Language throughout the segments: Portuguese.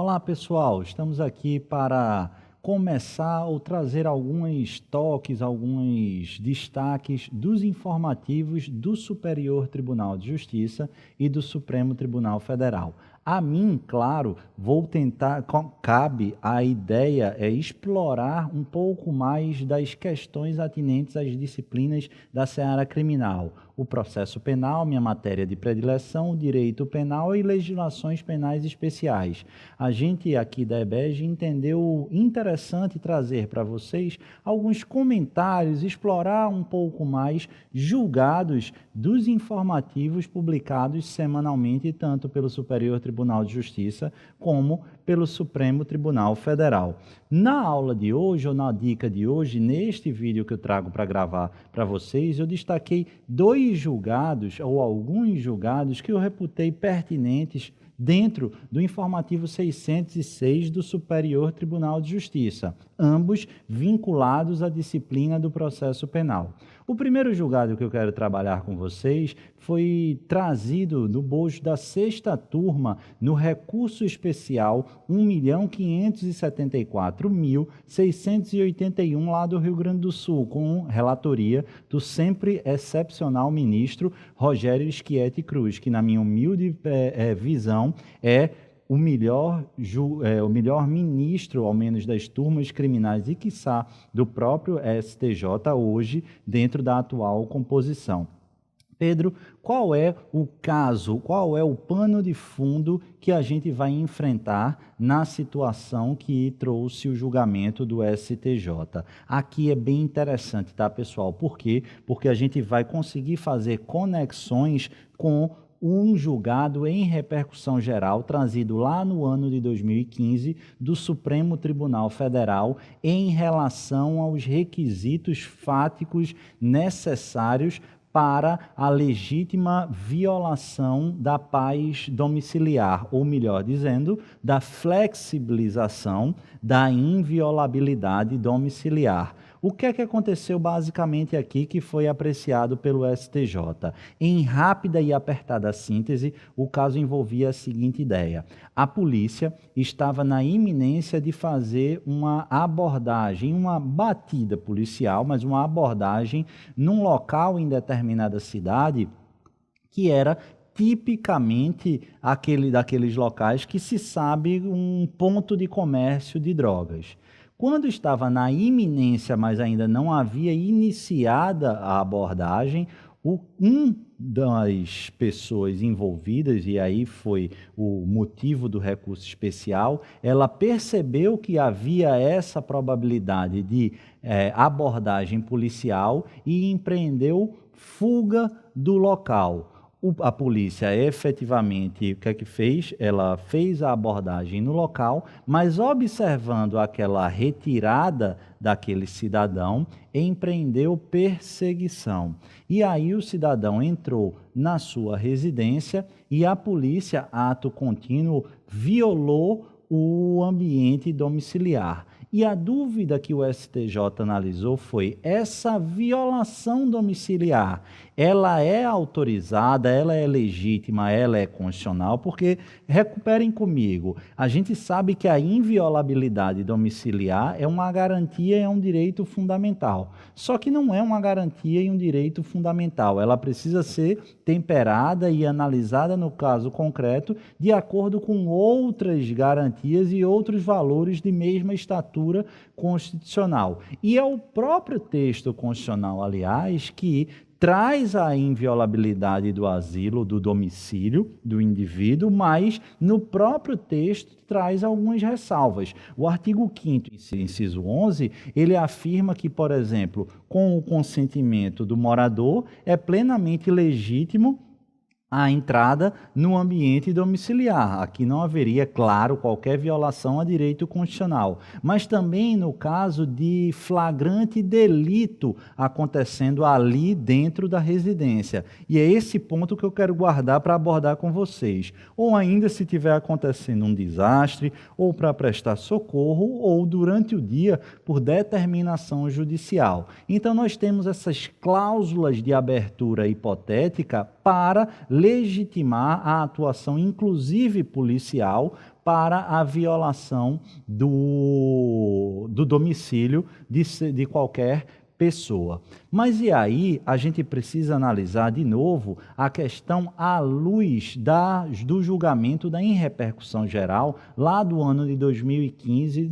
Olá pessoal, estamos aqui para começar ou trazer alguns toques, alguns destaques dos informativos do Superior Tribunal de Justiça e do Supremo Tribunal Federal. A mim, claro, vou tentar, cabe a ideia é explorar um pouco mais das questões atinentes às disciplinas da seara criminal, o processo penal, minha matéria de predileção, o direito penal e legislações penais especiais. A gente aqui da EBEG entendeu interessante trazer para vocês alguns comentários, explorar um pouco mais julgados dos informativos publicados semanalmente, tanto pelo Superior Tribunal de Justiça como pelo Supremo Tribunal Federal. Na aula de hoje, ou na dica de hoje, neste vídeo que eu trago para gravar para vocês, eu destaquei dois julgados, ou alguns julgados, que eu reputei pertinentes dentro do informativo 606 do Superior Tribunal de Justiça, ambos vinculados à disciplina do processo penal. O primeiro julgado que eu quero trabalhar com vocês foi trazido do bojo da sexta turma no recurso especial 1.574.681 lá do Rio Grande do Sul, com relatoria do sempre excepcional ministro Rogério Schietti Cruz, que na minha humilde visão é o melhor ministro, ao menos das turmas criminais e, quiçá, do próprio STJ hoje, dentro da atual composição. Pedro, qual é o caso, qual é o pano de fundo que a gente vai enfrentar na situação que trouxe o julgamento do STJ? Aqui é bem interessante, tá, pessoal? Por quê? Porque a gente vai conseguir fazer conexões com um julgado em repercussão geral, trazido lá no ano de 2015, do Supremo Tribunal Federal, em relação aos requisitos fáticos necessários para a legítima violação da paz domiciliar, ou melhor dizendo, da flexibilização da inviolabilidade domiciliar. O que é que aconteceu basicamente aqui que foi apreciado pelo STJ? Em rápida e apertada síntese, o caso envolvia a seguinte ideia: a polícia estava na iminência de fazer uma abordagem, uma batida policial, mas uma abordagem num local em determinada cidade que era tipicamente daqueles locais que se sabe um ponto de comércio de drogas. Quando estava na iminência, mas ainda não havia iniciada a abordagem, das pessoas envolvidas, e aí foi o motivo do recurso especial, ela percebeu que havia essa probabilidade de abordagem policial e empreendeu fuga do local. A polícia efetivamente, o que é que fez? Ela fez a abordagem no local, mas observando aquela retirada daquele cidadão, empreendeu perseguição. E aí o cidadão entrou na sua residência e a polícia, ato contínuo, violou o ambiente domiciliar. E a dúvida que o STJ analisou foi: essa violação domiciliar, ela é autorizada, ela é legítima, ela é constitucional? Porque, recuperem comigo, a gente sabe que a inviolabilidade domiciliar é uma garantia, é um direito fundamental. Só que não é uma garantia e um direito fundamental. Ela precisa ser temperada e analisada no caso concreto de acordo com outras garantias e outros valores de mesma estatura constitucional. E é o próprio texto constitucional, aliás, que traz a inviolabilidade do asilo, do domicílio do indivíduo, mas no próprio texto traz algumas ressalvas. O artigo 5º, inciso 11, ele afirma que, por exemplo, com o consentimento do morador, é plenamente legítimo a entrada no ambiente domiciliar. Aqui não haveria, claro, qualquer violação a direito constitucional, mas também no caso de flagrante delito acontecendo ali dentro da residência. E é esse ponto que eu quero guardar para abordar com vocês. Ou ainda se estiver acontecendo um desastre, ou para prestar socorro, ou durante o dia por determinação judicial. Então nós temos essas cláusulas de abertura hipotética para legitimar a atuação, inclusive policial, para a violação do domicílio de qualquer pessoa. Mas e aí a gente precisa analisar de novo a questão à luz do julgamento da repercussão geral lá do ano de 2015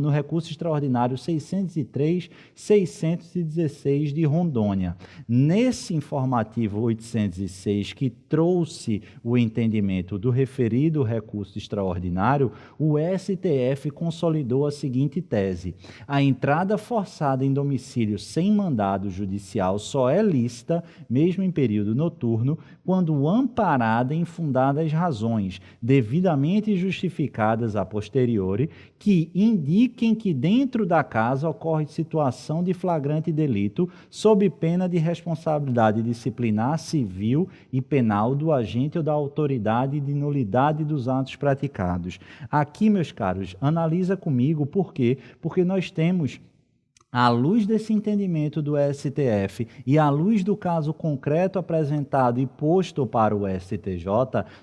no recurso extraordinário 603-616 de Rondônia. Nesse informativo 806 que trouxe o entendimento do referido recurso extraordinário, o STF consolidou a seguinte tese: a entrada forçada em domicílio sem mandado judicial só é lícita, mesmo em período noturno, quando amparada em fundadas razões, devidamente justificadas a posteriori, que indiquem que dentro da casa ocorre situação de flagrante delito, sob pena de responsabilidade disciplinar, civil e penal do agente ou da autoridade de nulidade dos atos praticados. Aqui, meus caros, analisa comigo por quê? Porque nós temos, à luz desse entendimento do STF e à luz do caso concreto apresentado e posto para o STJ,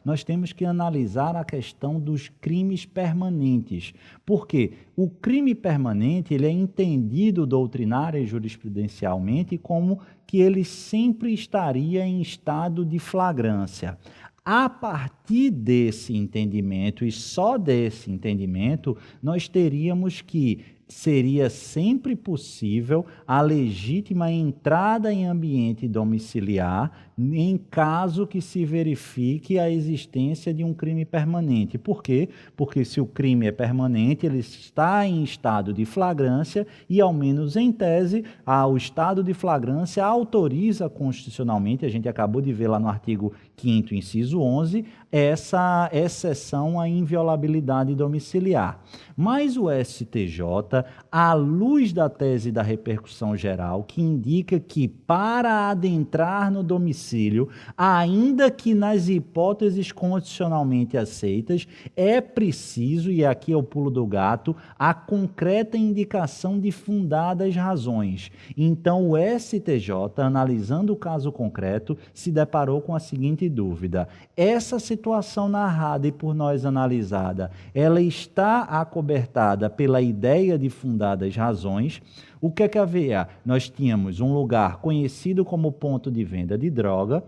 nós temos que analisar a questão dos crimes permanentes. Por quê? O crime permanente ele é entendido doutrinária e jurisprudencialmente como que ele sempre estaria em estado de flagrância. A partir desse entendimento, e só desse entendimento, nós teríamos que seria sempre possível a legítima entrada em ambiente domiciliar em caso que se verifique a existência de um crime permanente. Por quê? Porque se o crime é permanente, ele está em estado de flagrância e, ao menos em tese, o estado de flagrância autoriza constitucionalmente, a gente acabou de ver lá no artigo 5º, inciso 11, essa exceção à inviolabilidade domiciliar. Mas o STJ, à luz da tese da repercussão geral, que indica que para adentrar no domicílio, ainda que nas hipóteses constitucionalmente aceitas, é preciso, e aqui é o pulo do gato, a concreta indicação de fundadas razões. Então o STJ, analisando o caso concreto, se deparou com a seguinte dúvida: essa situação narrada e por nós analisada, ela está acobertada pela ideia de fundadas razões. O que é que haveria? Nós tínhamos um lugar conhecido como ponto de venda de droga,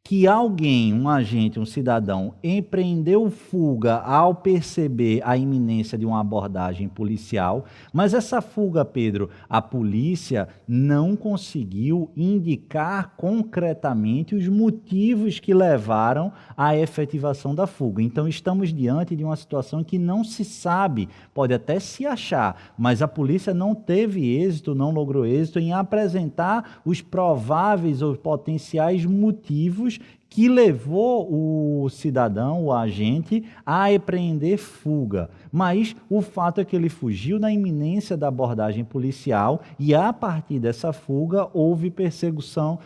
que alguém, um agente, um cidadão, empreendeu fuga ao perceber a iminência de uma abordagem policial, mas essa fuga, Pedro, a polícia não conseguiu indicar concretamente os motivos que levaram à efetivação da fuga. Então, estamos diante de uma situação que não se sabe, pode até se achar, mas a polícia não teve êxito, não logrou êxito em apresentar os prováveis ou potenciais motivos que levou o cidadão, o agente, a empreender fuga. Mas o fato é que ele fugiu na iminência da abordagem policial e, a partir dessa fuga, houve perseguição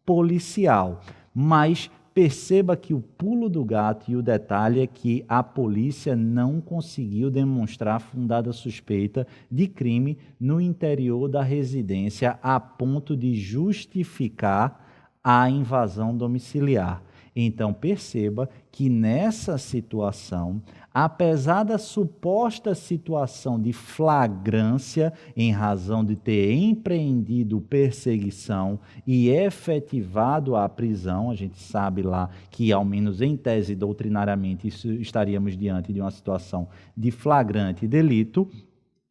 policial. Mas perceba que o pulo do gato e o detalhe é que a polícia não conseguiu demonstrar fundada suspeita de crime no interior da residência a ponto de justificar a invasão domiciliar. Então, perceba que nessa situação, apesar da suposta situação de flagrância em razão de ter empreendido perseguição e efetivado a prisão, a gente sabe lá que, ao menos em tese doutrinariamente, isso estaríamos diante de uma situação de flagrante delito.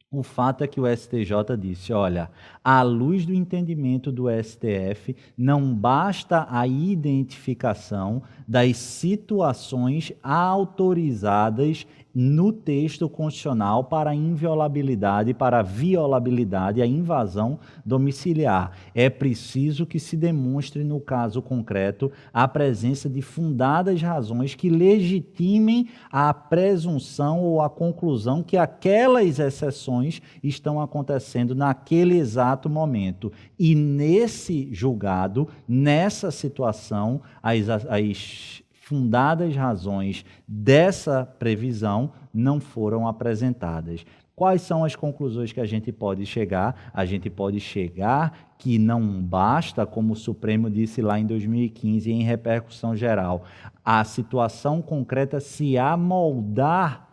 O fato é que o STJ disse, olha, à luz do entendimento do STF, não basta a identificação das situações autorizadas no texto constitucional para a inviolabilidade, para a violabilidade, a invasão domiciliar. É preciso que se demonstre, no caso concreto, a presença de fundadas razões que legitimem a presunção ou a conclusão que aquelas exceções estão acontecendo naquele exato momento. E nesse julgado, nessa situação, as fundadas razões dessa previsão não foram apresentadas. Quais são as conclusões que a gente pode chegar? A gente pode chegar que não basta, como o Supremo disse lá em 2015, em repercussão geral, a situação concreta se amoldar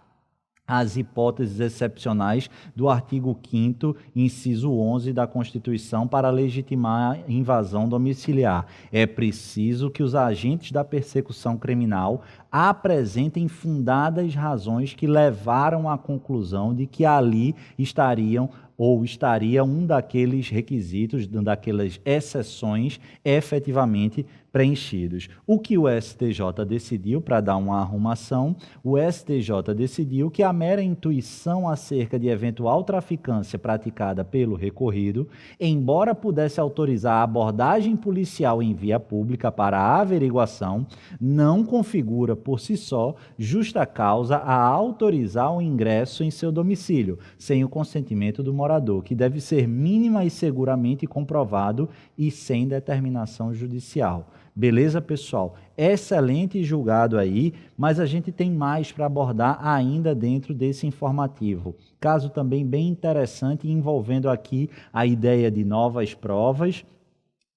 às hipóteses excepcionais do artigo 5º, inciso 11 da Constituição para legitimar a invasão domiciliar. É preciso que os agentes da persecução criminal apresentem fundadas razões que levaram à conclusão de que ali estariam ou estaria um daqueles requisitos, daquelas exceções efetivamente preenchidos. O que o STJ decidiu, para dar uma arrumação, o STJ decidiu que a mera intuição acerca de eventual traficância praticada pelo recorrido, embora pudesse autorizar a abordagem policial em via pública para a averiguação, não configura por si só justa causa a autorizar o ingresso em seu domicílio, sem o consentimento do morador, que deve ser mínima e seguramente comprovado e sem determinação judicial. Beleza, pessoal? Excelente julgado aí, mas a gente tem mais para abordar ainda dentro desse informativo. Caso também bem interessante, envolvendo aqui a ideia de novas provas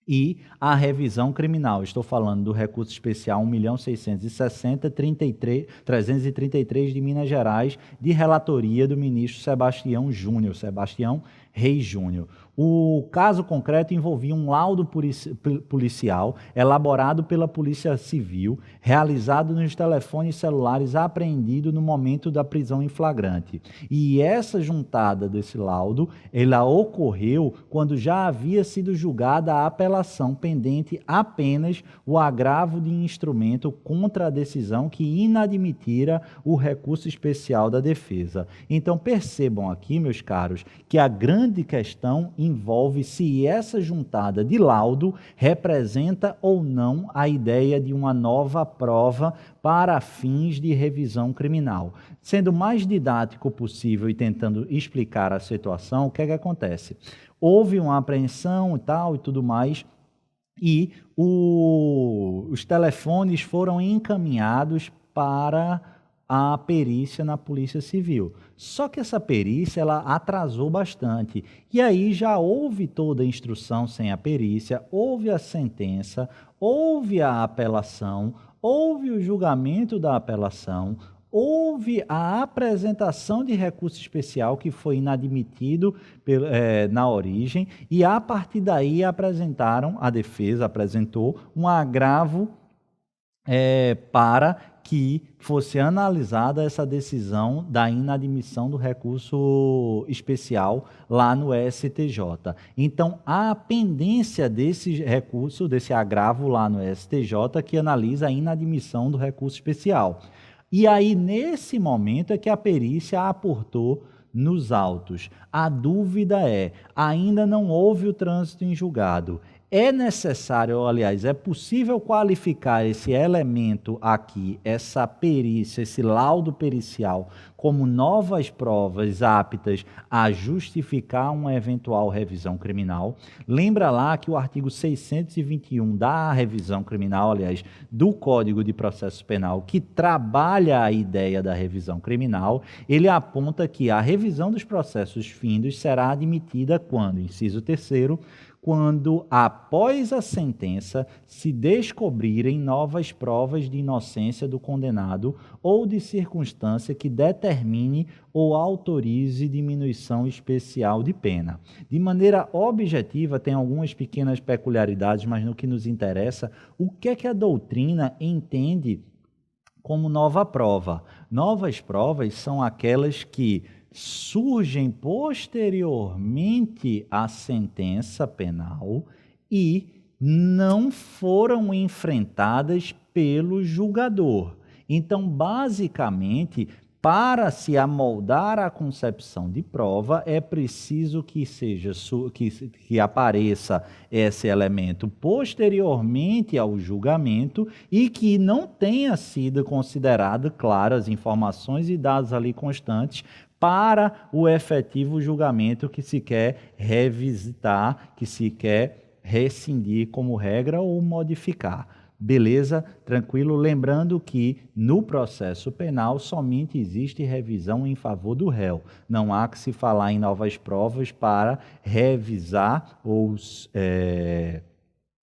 e a revisão criminal. Estou falando do recurso especial 1.660.333 de Minas Gerais, de relatoria do ministro Sebastião Reis Júnior. O caso concreto envolvia um laudo policial elaborado pela Polícia Civil, realizado nos telefones celulares apreendidos no momento da prisão em flagrante. E essa juntada desse laudo, ela ocorreu quando já havia sido julgada a apelação pendente apenas o agravo de instrumento contra a decisão que inadmitira o recurso especial da defesa. Então percebam aqui, meus caros, que a grande questão envolve se essa juntada de laudo representa ou não a ideia de uma nova prova para fins de revisão criminal. Sendo o mais didático possível e tentando explicar a situação, o que é que acontece? Houve uma apreensão e tal e tudo mais, e os telefones foram encaminhados para a perícia na Polícia Civil. Só que essa perícia ela atrasou bastante. E aí já houve toda a instrução sem a perícia, houve a sentença, houve a apelação, houve o julgamento da apelação, houve a apresentação de recurso especial que foi inadmitido na origem, e a partir daí a defesa apresentou um agravo para que fosse analisada essa decisão da inadmissão do recurso especial lá no STJ. Então, há a pendência desse recurso, desse agravo lá no STJ, que analisa a inadmissão do recurso especial. E aí, nesse momento, é que a perícia aportou nos autos. A dúvida é, ainda não houve o trânsito em julgado. É necessário, aliás, é possível qualificar esse elemento aqui, essa perícia, esse laudo pericial, como novas provas aptas a justificar uma eventual revisão criminal. Lembra lá que o artigo 621 da revisão criminal, aliás, do Código de Processo Penal, que trabalha a ideia da revisão criminal, ele aponta que a revisão dos processos findos será admitida quando, inciso 3º, quando, após a sentença, se descobrirem novas provas de inocência do condenado ou de circunstância que determine ou autorize diminuição especial de pena. De maneira objetiva, tem algumas pequenas peculiaridades, mas no que nos interessa, o que é que a doutrina entende como nova prova? Novas provas são aquelas que surgem posteriormente à sentença penal e não foram enfrentadas pelo julgador. Então, basicamente, para se amoldar a concepção de prova, é preciso que apareça esse elemento posteriormente ao julgamento e que não tenha sido considerado claras informações e dados ali constantes para o efetivo julgamento que se quer revisitar, que se quer rescindir como regra ou modificar. Beleza? Tranquilo? Lembrando que no processo penal somente existe revisão em favor do réu. Não há que se falar em novas provas para revisar ou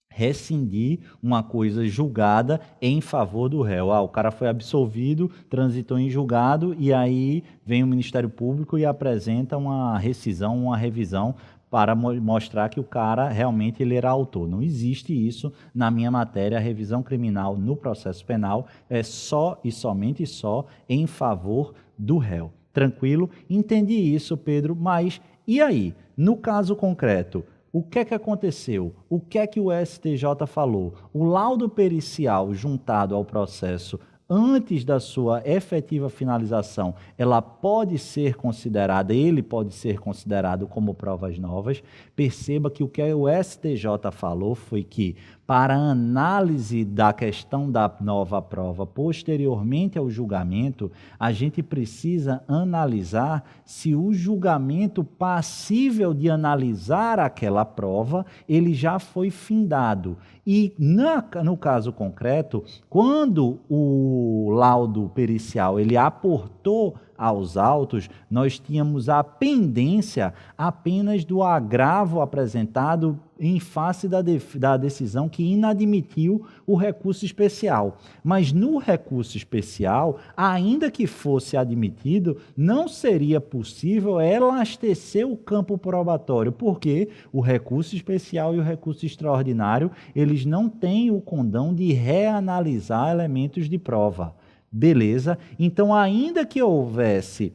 rescindir uma coisa julgada em favor do réu. O cara foi absolvido, transitou em julgado e aí vem o Ministério Público e apresenta uma rescisão, uma revisão para mostrar que o cara realmente ele era autor. Não existe isso na minha matéria. A revisão criminal no processo penal é só e somente só em favor do réu. Tranquilo? Entendi isso, Pedro, mas e aí? No caso concreto, o que é que aconteceu? O que é que o STJ falou? O laudo pericial juntado ao processo antes da sua efetiva finalização, ela pode ser considerada, ele pode ser considerado como provas novas. Perceba que o o STJ falou foi que, para análise da questão da nova prova posteriormente ao julgamento, a gente precisa analisar se o julgamento passível de analisar aquela prova, ele já foi findado. E no caso concreto, quando o laudo pericial ele aportou aos autos, nós tínhamos a pendência apenas do agravo apresentado em face da decisão que inadmitiu o recurso especial. Mas no recurso especial, ainda que fosse admitido, não seria possível elastecer o campo probatório, porque o recurso especial e o recurso extraordinário, eles não têm o condão de reanalisar elementos de prova. Beleza? Então, ainda que houvesse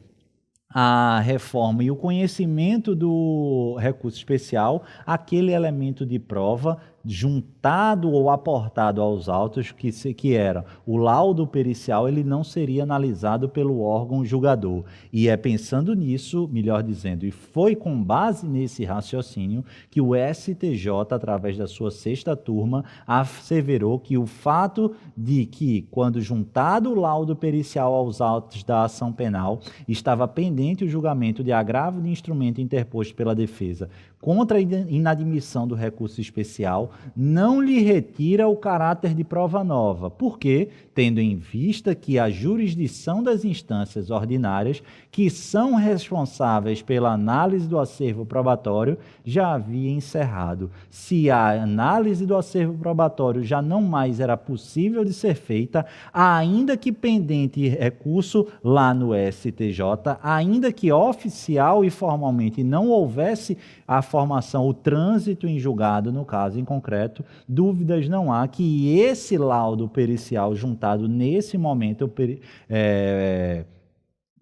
a reforma e o conhecimento do recurso especial, aquele elemento de prova juntado ou aportado aos autos, que era o laudo pericial, ele não seria analisado pelo órgão julgador. E é pensando nisso, melhor dizendo, e foi com base nesse raciocínio que o STJ, através da sua 6ª turma, asseverou que o fato de que, quando juntado o laudo pericial aos autos da ação penal, estava pendente o julgamento de agravo de instrumento interposto pela defesa contra a inadmissão do recurso especial, não lhe retira o caráter de prova nova, porque, tendo em vista que a jurisdição das instâncias ordinárias, que são responsáveis pela análise do acervo probatório, já havia encerrado. Se a análise do acervo probatório já não mais era possível de ser feita, ainda que pendente recurso lá no STJ, ainda que oficial e formalmente não houvesse a formação, o trânsito em julgado, no caso em concreto, dúvidas não há que esse laudo pericial juntado nesse momento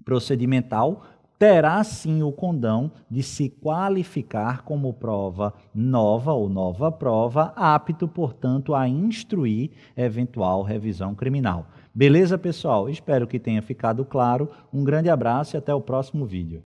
procedimental terá sim o condão de se qualificar como prova nova ou nova prova, apto, portanto, a instruir eventual revisão criminal. Beleza, pessoal? Espero que tenha ficado claro. Um grande abraço e até o próximo vídeo.